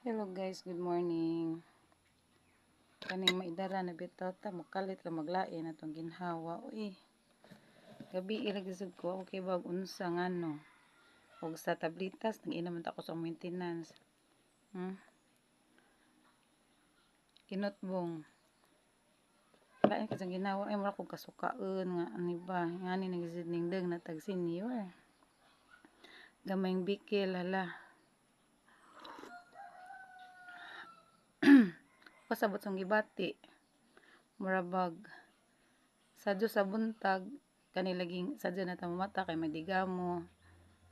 Hello guys, good morning. Kaning maidara na bitaw ta makalit ra maglain atong ginhawa. Uy, gabi iragisod ko okay bag unsa ngano. Og sa tablitas nag-ina man ta ko sa maintenance. Kinutbong. Lain ka sa ginhawa ay mura kog kasukaon nga ani ba ngani nagisud ning deng na tag senior. Gamayng bikil hala. Pasabot sang gibati. Murabag sadyo sa buntag kani laging sadyo na ta mamata kay madigamo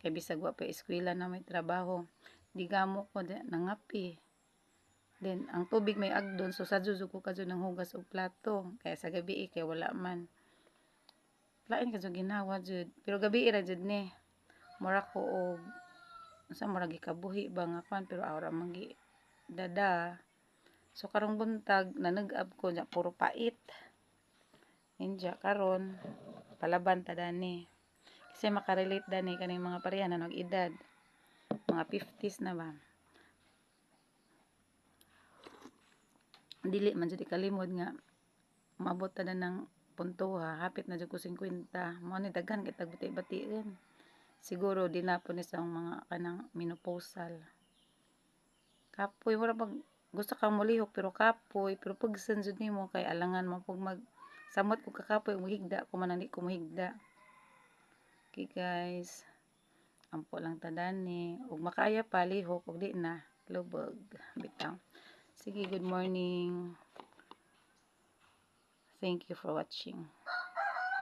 kay bisag wa pa eskwela na may trabaho digamo ko nangapi then ang tubig may agdon so sadyo ko kadto nang hugas og plato kay sa gabi kay wala man lain kadto ginawa jud pero gabi ra jud ni mura ko og unsa mura gikabuhi ba nga kwan pero awra mangi dada so karong buntag naneg-ab ko nya puro pait. Inja karon palaban ta dani. Kasi makarelate dani kaning mga pareha na nag-edad. Mga 50s na ba. Dili man jud kalimod nga maabot ta na ng puntoha, hapit na jud ko 50. Mao ni daghan kay tag bati-bation. Siguro dinapon ni sa mga kanang menopausal. Kapoy wala pag gusto kang molihok pero kapoy pero pagsan jud nimo kay alangan mo pag samot ko kakapoy muhigda ko man ko muhigda. Okay guys, ampo lang tadani ug makaaya pa lihok ug di na lubog bitaw. Sige, good morning. Thank you for watching.